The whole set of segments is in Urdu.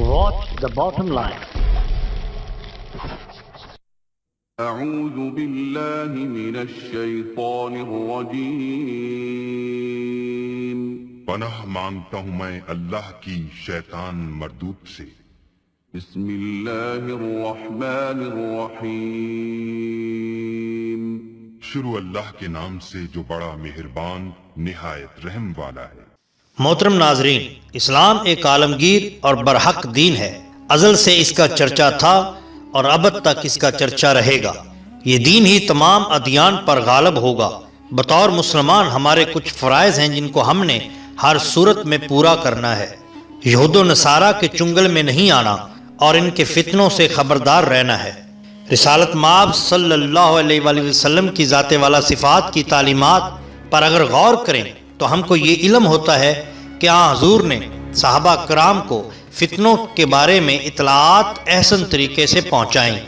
Watch the bottom line. أعوذ بالله من الشيطان الرجيم پناہ مانگتا ہوں میں اللہ کی شیطان مردود سے۔ بسم الله الرحمن الرحيم شروع اللہ کے نام سے جو بڑا مہربان نہایت رحم والا ہے۔ محترم ناظرین، اسلام ایک عالمگیر اور برحق دین ہے۔ ازل سے اس کا چرچا تھا اور ابد تک اس کا چرچا رہے گا۔ یہ دین ہی تمام ادیان پر غالب ہوگا۔ بطور مسلمان ہمارے کچھ فرائض ہیں جن کو ہم نے ہر صورت میں پورا کرنا ہے۔ یہود و نصارہ کے چنگل میں نہیں آنا اور ان کے فتنوں سے خبردار رہنا ہے۔ رسالت مآب صلی اللہ علیہ وآلہ وسلم کی ذات والا صفات کی تعلیمات پر اگر غور کریں تو ہم کو یہ علم ہوتا ہے کہ حضور نے صحابہ کرام کو فتنوں کے بارے میں اطلاعات احسن طریقے سے پہنچائیں۔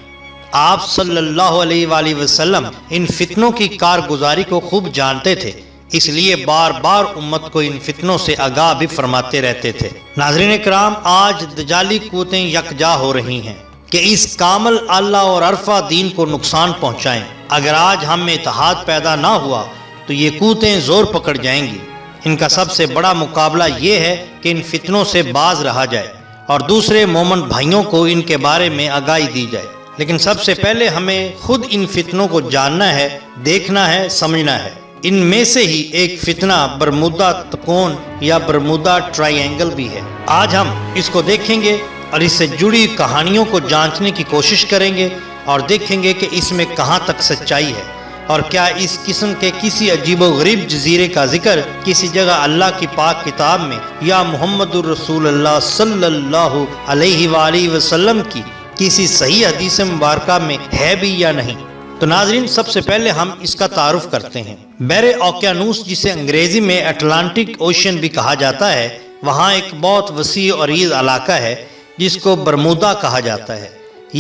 آپ صلی اللہ علیہ وآلہ وسلم ان فتنوں کی کارگزاری کو خوب جانتے تھے، اس لیے بار بار امت کو ان فتنوں سے آگاہ بھی فرماتے رہتے تھے۔ ناظرین کرام، آج دجالی قوتیں یکجا ہو رہی ہیں کہ اس کامل اللہ اور عرفہ دین کو نقصان پہنچائیں۔ اگر آج ہم میں اتحاد پیدا نہ ہوا تو یہ قوتیں زور پکڑ جائیں گی۔ ان کا سب سے بڑا مقابلہ یہ ہے کہ ان فتنوں سے باز رہا جائے اور دوسرے مومن بھائیوں کو ان کے بارے میں آگاہی دی جائے۔ لیکن سب سے پہلے ہمیں خود ان فتنوں کو جاننا ہے، دیکھنا ہے، سمجھنا ہے۔ ان میں سے ہی ایک فتنہ برمودا تکون یا برمودا ٹرائی اینگل بھی ہے۔ آج ہم اس کو دیکھیں گے اور اس سے جڑی کہانیوں کو جانچنے کی کوشش کریں گے اور دیکھیں گے کہ اس میں کہاں تک سچائی ہے اور کیا اس قسم کے کسی عجیب و غریب جزیرے کا ذکر کسی جگہ اللہ کی پاک کتاب میں یا محمد الرسول اللہ صلی اللہ علیہ وآلہ وسلم کی کسی صحیح حدیث مبارکہ میں ہے بھی یا نہیں۔ تو ناظرین، سب سے پہلے ہم اس کا تعارف کرتے ہیں۔ بحر اوقیانوس، جسے انگریزی میں اٹلانٹک اوشین بھی کہا جاتا ہے، وہاں ایک بہت وسیع اور عریض علاقہ ہے جس کو برمودا کہا جاتا ہے۔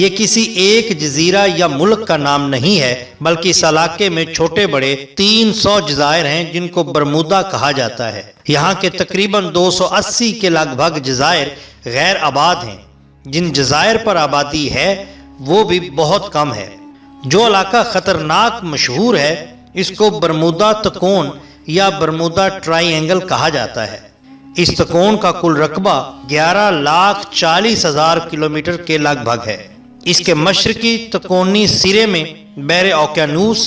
یہ کسی ایک جزیرہ یا ملک کا نام نہیں ہے، بلکہ اس علاقے میں چھوٹے بڑے 300 جزائر ہیں جن کو برمودا کہا جاتا ہے۔ یہاں کے تقریباً 280 کے لگ بھگ جزائر غیر آباد ہیں۔ جن جزائر پر آبادی ہے وہ بھی بہت کم ہے۔ جو علاقہ خطرناک مشہور ہے اس کو برمودا تکون یا برمودا ٹرائی اینگل کہا جاتا ہے۔ اس تکون کا کل رقبہ 11,40,000 کلومیٹر کے لگ بھگ ہے۔ اس کے مشرقی تکونی سرے میں بحر اوقیانوس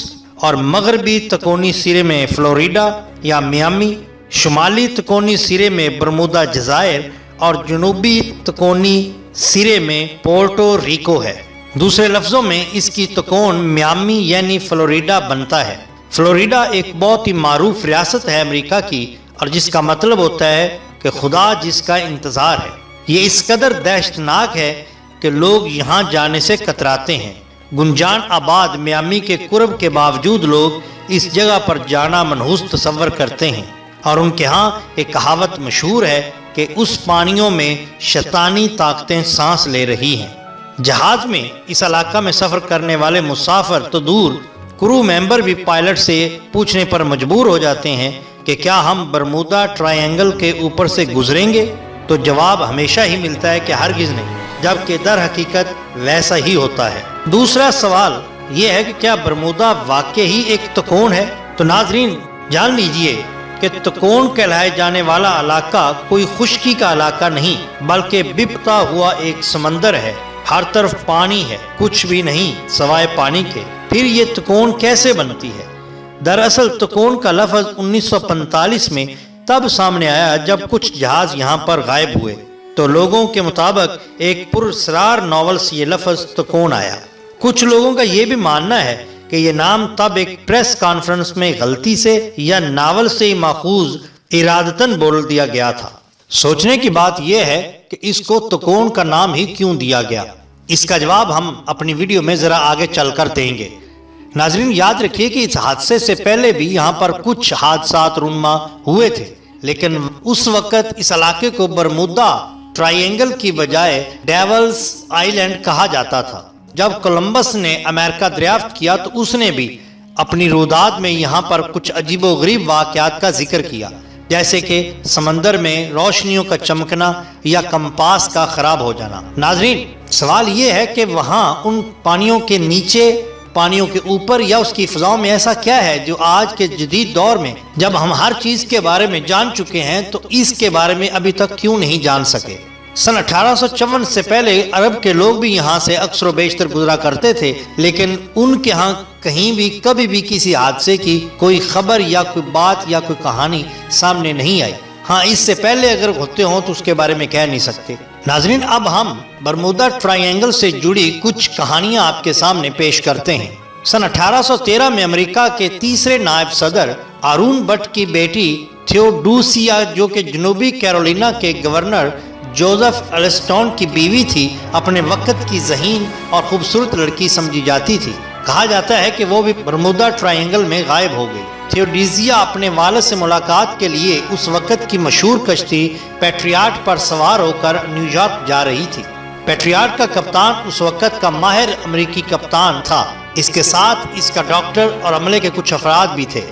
اور مغربی تکونی سرے میں فلوریڈا یا میامی، شمالی تکونی سرے میں برمودا جزائر اور جنوبی تکونی سرے میں پورٹو ریکو ہے۔ دوسرے لفظوں میں اس کی تکون میامی یعنی فلوریڈا بنتا ہے۔ فلوریڈا ایک بہت ہی معروف ریاست ہے امریکہ کی، اور جس کا مطلب ہوتا ہے کہ خدا جس کا انتظار ہے۔ یہ اس قدر دہشتناک ہے کہ لوگ یہاں جانے سے کتراتے ہیں۔ گنجان آباد میامی کے قرب کے باوجود لوگ اس جگہ پر جانا منحوس تصور کرتے ہیں، اور ان کے ہاں ایک کہاوت مشہور ہے کہ اس پانیوں میں شیطانی طاقتیں سانس لے رہی ہیں۔ جہاز میں اس علاقہ میں سفر کرنے والے مسافر تو دور، کرو ممبر بھی پائلٹ سے پوچھنے پر مجبور ہو جاتے ہیں کہ کیا ہم برمودا ٹرائی اینگل کے اوپر سے گزریں گے؟ تو جواب ہمیشہ ہی ملتا ہے کہ ہرگز نہیں، جبکہ در حقیقت ویسا ہی ہوتا ہے۔ دوسرا سوال یہ ہے کہ کیا برمودا واقعی ایک تکون ہے؟ تو ناظرین جان لیجئے کہ تکون کہلائے جانے والا علاقہ کوئی خشکی کا علاقہ نہیں، بلکہ بپتا ہوا ایک سمندر ہے۔ ہر طرف پانی ہے، کچھ بھی نہیں سوائے پانی کے۔ پھر یہ تکون کیسے بنتی ہے؟ دراصل تکون کا لفظ 1945 میں تب سامنے آیا جب کچھ جہاز یہاں پر غائب ہوئے، تو لوگوں کے مطابق ایک پراسرار ناول سے یہ لفظ تکون آیا۔ کچھ لوگوں کا یہ بھی ماننا ہے کہ یہ نام تب ایک پریس کانفرنس میں غلطی سے یا ناول سے ماخوذ ارادتاً بول دیا گیا تھا۔ سوچنے کی بات یہ ہے کہ اس کو تکون کا نام ہی کیوں دیا گیا؟ اس کا جواب ہم اپنی ویڈیو میں ذرا آگے چل کر دیں گے۔ ناظرین یاد رکھیے کہ اس حادثے سے پہلے بھی یہاں پر کچھ حادثات رونما ہوئے تھے، لیکن اس وقت اس علاقے کو برمودا ٹرائی اینگل کی بجائے ڈیولز آئیلینڈ کہا جاتا تھا۔ جب کولمبس نے امریکہ دریافت کیا تو اس نے بھی اپنی روداد میں یہاں پر کچھ عجیب و غریب واقعات کا ذکر کیا، جیسے کہ سمندر میں روشنیوں کا چمکنا یا کمپاس کا خراب ہو جانا۔ ناظرین، سوال یہ ہے کہ وہاں ان پانیوں کے نیچے، پانیوں کے اوپر یا اس کی فضاؤں میں ایسا کیا ہے جو آج کے جدید دور میں جب ہم ہر چیز کے بارے میں جان چکے ہیں تو اس کے بارے میں ابھی تک کیوں نہیں جان سکے؟ سن 1854 سے پہلے عرب کے لوگ بھی یہاں سے اکثر و بیشتر گزرا کرتے تھے، لیکن ان کے ہاں کہیں بھی کبھی بھی کسی حادثے کی کوئی خبر یا کوئی بات یا کوئی کہانی سامنے نہیں آئی۔ ہاں، اس سے پہلے اگر ہوتے ہوں تو اس کے بارے میں کہہ نہیں سکتے۔ ناظرین، اب ہم برمودا ٹرائی اینگل سے جڑی کچھ کہانیاں آپ کے سامنے پیش کرتے ہیں۔ سن 1813 میں امریکہ کے تیسرے نائب صدر آرون بٹ کی بیٹی تھیوڈوسیا، جو کہ جنوبی کیرولینا کے گورنر جوزف ایلسٹون کی بیوی تھی، اپنے وقت کی ذہین اور خوبصورت لڑکی سمجھی جاتی تھی۔ کہا جاتا ہے کہ وہ بھی برمودا ٹرائی اینگل میں غائب ہو گئی۔ تھیوڈوسیا اپنے والد سے ملاقات کے لیے اس وقت کی مشہور کشتی پیٹریاٹ پر سوار ہو کر نیو یارک جا رہی تھی۔ پیٹریاٹ کا کپتان اس وقت کا ماہر امریکی کپتان تھا، اس کے ساتھ اس کا ڈاکٹر اور عملے کے کچھ افراد بھی تھے،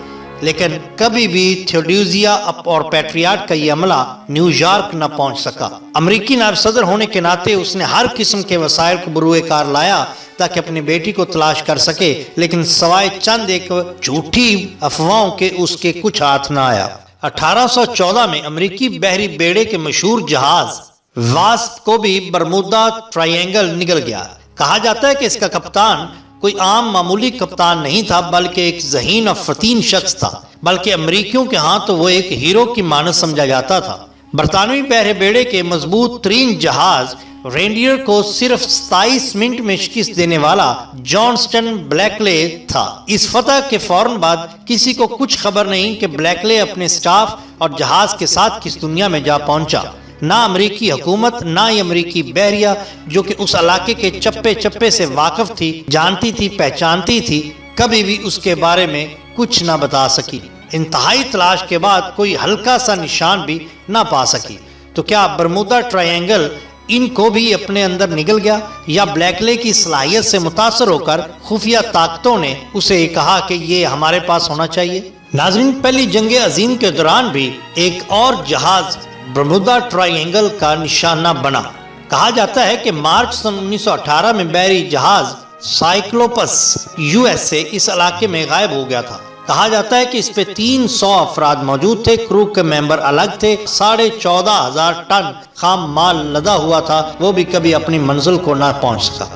لیکن کبھی بھی تھیوڈوسیا اور پیٹریاٹ کا یہ عملہ نیو یارک نہ پہنچ سکا۔ امریکی نائب صدر ہونے کے ناطے اس نے ہر قسم کے وسائل کو بروئے کار لایا تاکہ اپنی بیٹی کو تلاش کر سکے، لیکن سوائے چند ایک جھوٹی افواہوں کے اس کے کچھ ہاتھ نہ آیا۔ 1814 میں امریکی بحری بیڑے کے مشہور جہاز واسپ کو بھی برمودا ٹرائی اینگل نگل گیا۔ کہا جاتا ہے کہ اس کا کپتان کوئی عام معمولی کپتان نہیں تھا، بلکہ ایک ذہین اور فتین شخص تھا، بلکہ امریکیوں کے ہاں تو وہ ایک ہیرو کی مانند سمجھا جاتا تھا۔ برطانوی بحر بیڑے کے مضبوط ترین جہاز رینڈیئر کو صرف 27 منٹ میں شکست دینے والا جانسٹن بلیکلے تھا۔ اس فتح کے فوراً بعد کسی کو کچھ خبر نہیں کہ بلیکلے اپنے سٹاف اور جہاز کے ساتھ کس دنیا میں جا پہنچا۔ نہ امریکی حکومت، نہ ہی امریکی بحریہ، جو کہ اس علاقے کے چپے چپے سے واقف تھی، جانتی تھی، پہچانتی تھی، کبھی بھی اس کے بارے میں کچھ نہ بتا سکی۔ انتہائی تلاش کے بعد کوئی ہلکا سا نشان بھی نہ پا سکی۔ تو کیا برمودا ٹرائی اینگل ان کو بھی اپنے اندر نگل گیا، یا بلیکلے کی صلاحیت سے متاثر ہو کر خفیہ طاقتوں نے اسے کہا کہ یہ ہمارے پاس ہونا چاہیے؟ ناظرین، پہلی جنگ عظیم کے دوران بھی ایک اور جہاز برمودا ٹرائی اینگل کا نشانہ بنا۔ کہا جاتا ہے کہ مارچ سن 1918 میں بحری جہاز سائیکلوپس USA اس علاقے میں غائب ہو گیا تھا۔ کہا جاتا ہے کہ اس پہ 300 افراد موجود تھے، کرو کے ممبر الگ تھے، 14,500 ٹن خام مال لدا ہوا تھا، وہ بھی کبھی اپنی منزل کو نہ پہنچ سکا۔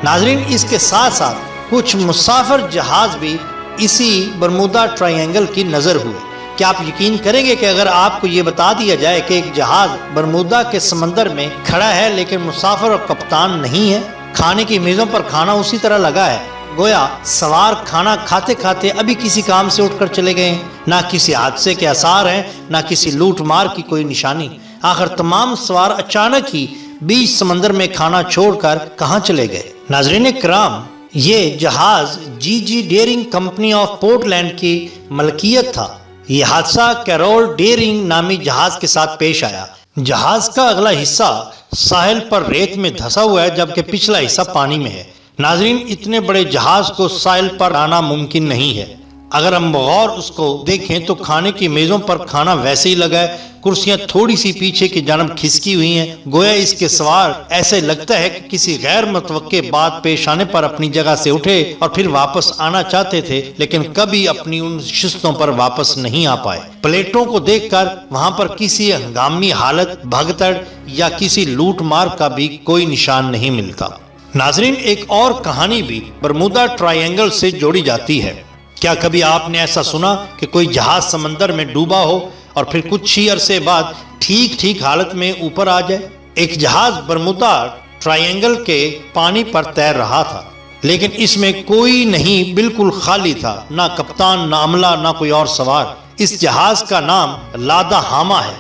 ناظرین، اس کے ساتھ ساتھ کچھ مسافر جہاز بھی اسی برمودا ٹرائی اینگل کی نظر ہوئے۔ کیا آپ یقین کریں گے کہ اگر آپ کو یہ بتا دیا جائے کہ ایک جہاز برمودا کے سمندر میں کھڑا ہے لیکن مسافر اور کپتان نہیں ہے؟ کھانے کی میزوں پر کھانا اسی طرح لگا ہے، گویا سوار کھانا کھاتے کھاتے ابھی کسی کام سے اٹھ کر چلے گئے ہیں۔ نہ کسی حادثے کے آثار ہیں، نہ کسی لوٹ مار کی کوئی نشانی۔ آخر تمام سوار اچانک ہی بیچ سمندر میں کھانا چھوڑ کر کہاں چلے گئے؟ ناظرین کرام، یہ جہاز G Dering company of Portland کی ملکیت تھا۔ یہ حادثہ کیرول ڈیرنگ نامی جہاز کے ساتھ پیش آیا۔ جہاز کا اگلا حصہ ساحل پر ریت میں دھسا ہوا ہے، جبکہ پچھلا حصہ پانی میں ہے۔ ناظرین، اتنے بڑے جہاز کو ساحل پر آنا ممکن نہیں ہے۔ اگر ہم بغور اس کو دیکھیں تو کھانے کی میزوں پر کھانا ویسے ہی لگا ہے، کرسیاں تھوڑی سی پیچھے کی جانب کھسکی ہوئی ہیں، گویا اس کے سوار ایسے لگتا ہے کہ کسی غیر متوقع بات پیش آنے پر اپنی جگہ سے اٹھے اور پھر واپس آنا چاہتے تھے، لیکن کبھی اپنی ان شستوں پر واپس نہیں آ پائے۔ پلیٹوں کو دیکھ کر وہاں پر کسی ہنگامی حالت، بھگدڑ یا کسی لوٹ مار کا بھی کوئی نشان نہیں ملتا۔ ناظرین، ایک اور کہانی بھی برمودا ٹرائی اینگل سے جوڑی جاتی ہے۔ کیا کبھی آپ نے ایسا سنا کہ کوئی جہاز سمندر میں ڈوبا ہو اور پھر کچھ ہی عرصے بعد ٹھیک حالت میں اوپر آ جائے؟ ایک جہاز برمودا ٹرائی اینگل کے پانی پر تیر رہا تھا، لیکن اس میں کوئی نہیں، بالکل خالی تھا، نہ کپتان، نہ عملہ، نہ کوئی اور سوار۔ اس جہاز کا نام لادا ہاما ہے۔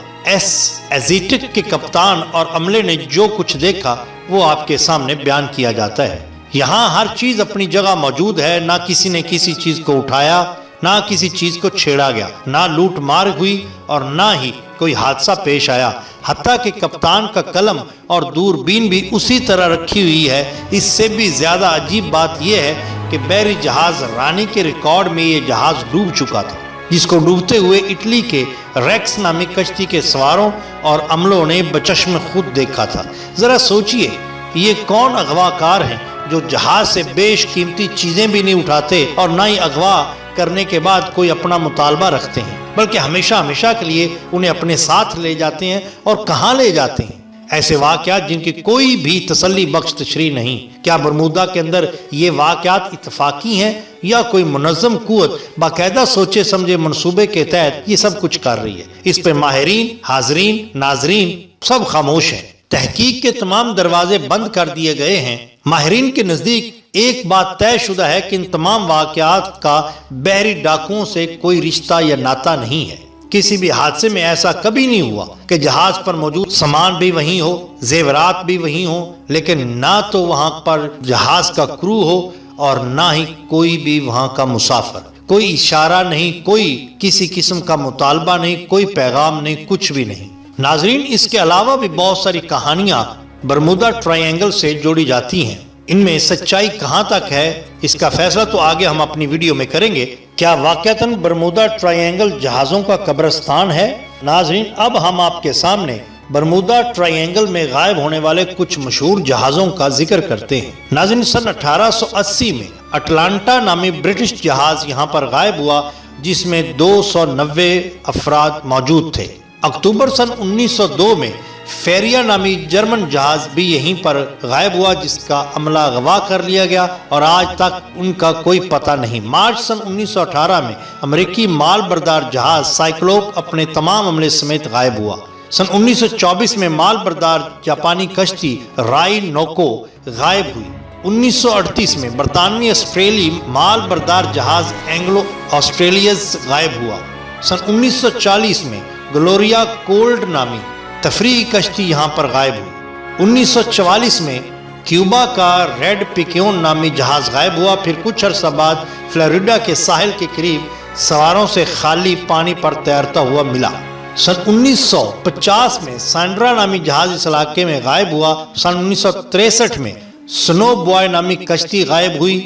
ایزیٹک کے کپتان اور عملے نے جو کچھ دیکھا وہ آپ کے سامنے بیان کیا جاتا ہے۔ یہاں ہر چیز اپنی جگہ موجود ہے، نہ کسی نے کسی چیز کو اٹھایا، نہ کسی چیز کو چھیڑا گیا، نہ لوٹ مار ہوئی اور نہ ہی کوئی حادثہ پیش آیا۔ حتیٰ کہ کپتان کا قلم اور دوربین بھی اسی طرح رکھی ہوئی ہے۔ اس سے بھی زیادہ عجیب بات یہ ہے کہ بحری جہاز رانی کے ریکارڈ میں یہ جہاز ڈوب چکا تھا۔ جس کو ڈوبتے ہوئے اٹلی کے ریکس نامی کشتی کے سواروں اور عملوں نے بچشم خود دیکھا تھا۔ ذرا سوچئے، یہ کون اغواکار ہیں جو جہاز سے بیش قیمتی چیزیں بھی نہیں اٹھاتے اور نہ ہی اغوا کرنے کے بعد کوئی اپنا مطالبہ رکھتے ہیں، بلکہ ہمیشہ ہمیشہ کے لیے انہیں اپنے ساتھ لے جاتے ہیں۔ اور کہاں لے جاتے ہیں؟ ایسے واقعات جن کی کوئی بھی تسلی بخش تشریح نہیں۔ کیا برمودا کے اندر یہ واقعات اتفاقی ہیں یا کوئی منظم قوت باقاعدہ سوچے سمجھے منصوبے کے تحت یہ سب کچھ کر رہی ہے؟ اس پہ ماہرین، حاضرین، ناظرین سب خاموش ہیں۔ تحقیق کے تمام دروازے بند کر دیے گئے ہیں۔ ماہرین کے نزدیک ایک بات طے شدہ ہے کہ ان تمام واقعات کا بحری ڈاکوؤں سے کوئی رشتہ یا ناتا نہیں ہے۔ کسی بھی حادثے میں ایسا کبھی نہیں ہوا کہ جہاز پر موجود سامان بھی وہیں ہو، زیورات بھی وہیں ہو، لیکن نہ تو وہاں پر جہاز کا کرو ہو اور نہ ہی کوئی بھی وہاں کا مسافر۔ کوئی اشارہ نہیں، کوئی کسی قسم کا مطالبہ نہیں، کوئی پیغام نہیں، کچھ بھی نہیں۔ ناظرین، اس کے علاوہ بھی بہت ساری کہانیاں برمودا ٹرائی اینگل سے جوڑی جاتی ہیں۔ ان میں سچائی کہاں تک ہے اس کا فیصلہ تو آگے ہم اپنی ویڈیو میں کریں گے۔ کیا واقعتاً برمودا ٹرائی اینگل جہازوں کا قبرستان ہے؟ ناظرین، اب ہم آپ کے سامنے برمودا ٹرائی اینگل میں غائب ہونے والے کچھ مشہور جہازوں کا ذکر کرتے ہیں۔ ناظرین، سن 1880 میں اٹلانٹا نامی برٹش جہاز یہاں پر غائب ہوا جس میں 290 افراد موجود تھے۔ اکتوبر سن 1902 میں فیریا نامی جرمن جہاز بھی یہیں پر غائب ہوا جس کا عملہ اغوا کر لیا گیا اور آج تک ان کا کوئی پتہ نہیں۔ مارچ سن 1918 میں امریکی مال بردار جہاز سائیکلوپ اپنے تمام عملے سمیت غائب ہوا۔ سن 1924 میں مال بردار جاپانی کشتی رائی نوکو غائب ہوئی۔ 1938 میں برطانوی آسٹریلی مال بردار جہاز اینگلو آسٹریلیز غائب ہوا۔ سن 1940 میں گلوریا کولڈ نامی تفریحی کشتی یہاں پر غائب ہوئی۔ 1944 میں کیوبا کا ریڈ پیکیون نامی جہاز غائب ہوا۔ پھر کچھ عرصہ بعد فلوریڈا کے ساحل کے قریب سواروں سے خالی پانی پر تیرتا ہوا ملا۔ سن 1950 میں سینڈرا نامی جہاز اس علاقے میں غائب ہوا۔ سن 1963 میں سنو بوائے نامی کشتی غائب ہوئی۔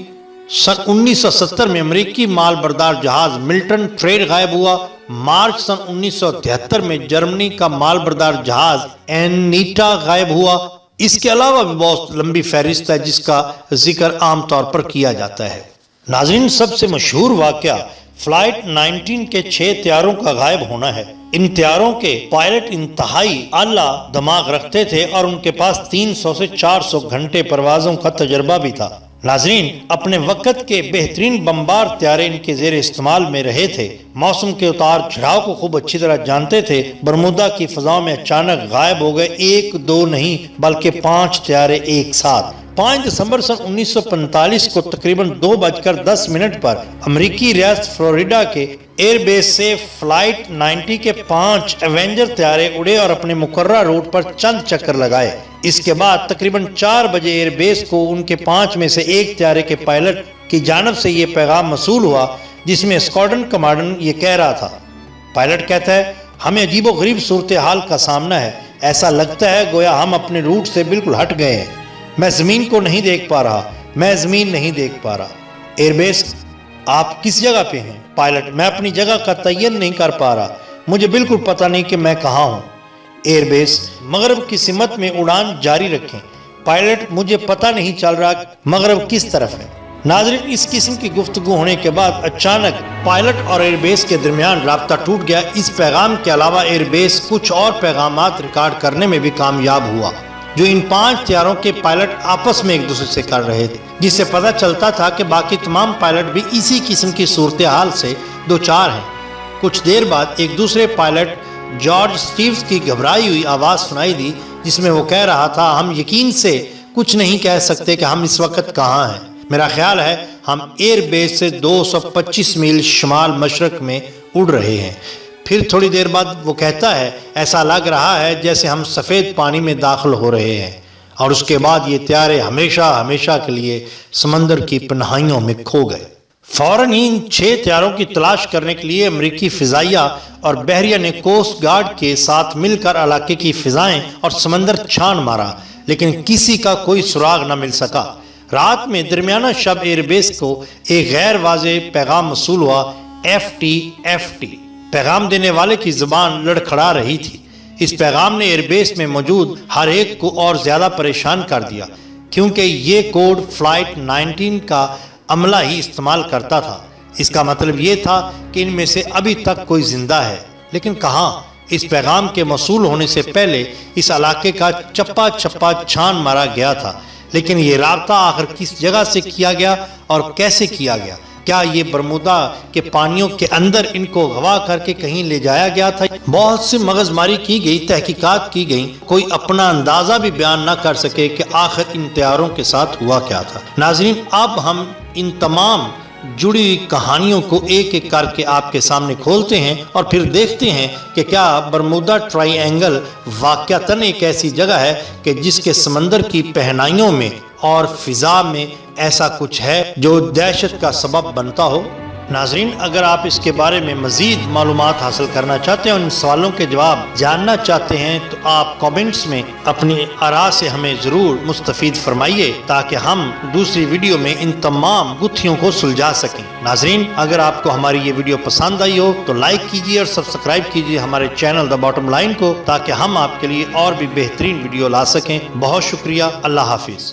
سن 1970 میں امریکی مال بردار جہاز ملٹن ٹریڈ غائب ہوا۔ مارچ سن 1973 میں جرمنی کا مال بردار جہاز اینیٹا غائب ہوا۔ اس کے علاوہ بھی بہت لمبی فہرست ہے جس کا ذکر عام طور پر کیا جاتا ہے۔ ناظرین، سب سے مشہور واقعہ فلائٹ 19 کے 6 طیاروں کا غائب ہونا ہے۔ ان طیاروں کے پائلٹ انتہائی اعلیٰ دماغ رکھتے تھے اور ان کے پاس 300 سے 400 گھنٹے پروازوں کا تجربہ بھی تھا۔ ناظرین، اپنے وقت کے بہترین بمبار طیارے ان کے زیر استعمال میں رہے تھے، موسم کے اتار چڑھاؤ کو خوب اچھی طرح جانتے تھے۔ برمودا کی فضاؤں میں اچانک غائب ہو گئے 1 2 نہیں بلکہ 5 طیارے ایک ساتھ۔ 5 دسمبر سن 1945 کو تقریباً 2:10 پر امریکی ریاست فلوریڈا کے ایئر بیس سے فلائٹ 90 کے 5 ایونجر طیارے اڑے اور اپنے مقررہ روٹ پر چند چکر لگائے۔ اس کے بعد تقریباً 4 بجے ایئر بیس کو ان کے 5 میں سے ایک طیارے کے پائلٹ کی جانب سے یہ پیغام موصول ہوا جس میں اسکواڈرن کمانڈر یہ کہہ رہا تھا۔ پائلٹ کہتا ہے، ہمیں عجیب و غریب صورتحال کا سامنا ہے، ایسا لگتا ہے گویا ہم اپنے روٹ سے بالکل ہٹ گئے ہیں، میں زمین کو نہیں دیکھ پا رہا، میں زمین نہیں دیکھ پا رہا۔ ایئر بیس، آپ کس جگہ پہ ہیں؟ پائلٹ، میں اپنی جگہ کا تعین نہیں کر پا رہا، مجھے بالکل پتہ نہیں کہ میں کہاں ہوں۔ ایئر بیس، مغرب کی سمت میں اڑان جاری رکھیں۔ پائلٹ، مجھے پتہ نہیں چل رہا مغرب کس طرف ہے۔ ناظرین، اس قسم کی گفتگو ہونے کے بعد اچانک پائلٹ اور ایئر بیس کے درمیان رابطہ ٹوٹ گیا۔ اس پیغام کے علاوہ ایئر بیس کچھ اور پیغامات ریکارڈ کرنے میں بھی کامیاب ہوا جو ان 5 طیاروں کے پائلٹ آپس میں ایک دوسرے سے کر رہے تھے، جس سے پتہ چلتا تھا کہ باقی تمام پائلٹ بھی اسی قسم کی صورتحال سے دوچار ہیں۔ کچھ دیر بعد ایک دوسرے پائلٹ جارج سٹیوز کی گھبرائی ہوئی آواز سنائی دی جس میں وہ کہہ رہا تھا، ہم یقین سے کچھ نہیں کہہ سکتے کہ ہم اس وقت کہاں ہیں، میرا خیال ہے ہم ایئر بیس سے 225 میل شمال مشرق میں اڑ رہے ہیں۔ پھر تھوڑی دیر بعد وہ کہتا ہے، ایسا لگ رہا ہے جیسے ہم سفید پانی میں داخل ہو رہے ہیں، اور اس کے بعد یہ طیارے ہمیشہ کے لیے سمندر کی پناہیوں میں کھو گئے۔ فوراً ہی ان 6 طیاروں کی تلاش کرنے کے لیے امریکی فضائیہ اور بحریہ نے کوسٹ گارڈ کے ساتھ مل کر علاقے کی فضائیں اور سمندر چھان مارا، لیکن کسی کا کوئی سراغ نہ مل سکا۔ رات میں درمیانہ شب ایئر بیس کو ایک غیر واضح پیغام موصول ہوا، FT پیغام دینے والے کی زبان لڑکھڑا رہی تھی۔ اس پیغام نے ایئر بیس میں موجود ہر ایک کو اور زیادہ پریشان کر دیا، کیونکہ یہ کوڈ فلائٹ 19 کا عملہ ہی استعمال کرتا تھا۔ اس کا مطلب یہ تھا کہ ان میں سے ابھی تک کوئی زندہ ہے، لیکن کہاں؟ اس پیغام کے موصول ہونے سے پہلے اس علاقے کا چپا چپا چھان مارا گیا تھا، لیکن یہ رابطہ آخر کس جگہ سے کیا گیا اور کیسے کیا گیا؟ کیا یہ برمودا کے پانیوں کے اندر ان کو اغوا کر کے کہیں لے جایا گیا تھا؟ بہت سی مغز ماری کی گئی، تحقیقات کی گئیں، کوئی اپنا اندازہ بھی بیان نہ کر سکے کہ آخر ان طیاروں کے ساتھ ہوا کیا تھا۔ ناظرین، اب ہم ان تمام جڑی ہوئی کہانیوں کو ایک ایک کر کے آپ کے سامنے کھولتے ہیں اور پھر دیکھتے ہیں کہ کیا برمودا ٹرائی اینگل واقعتاً ایک ایسی جگہ ہے کہ جس کے سمندر کی پہنائیوں میں اور فضا میں ایسا کچھ ہے جو دہشت کا سبب بنتا ہو؟ ناظرین، اگر آپ اس کے بارے میں مزید معلومات حاصل کرنا چاہتے ہیں اور ان سوالوں کے جواب جاننا چاہتے ہیں تو آپ کامنٹس میں اپنی آراء سے ہمیں ضرور مستفید فرمائیے تاکہ ہم دوسری ویڈیو میں ان تمام گتھیوں کو سلجھا سکیں۔ ناظرین، اگر آپ کو ہماری یہ ویڈیو پسند آئی ہو تو لائک کیجیے اور سبسکرائب کیجیے ہمارے چینل دا باٹم لائن کو، تاکہ ہم آپ کے لیے اور بھی بہترین ویڈیو لا سکیں۔ بہت شکریہ، اللہ حافظ۔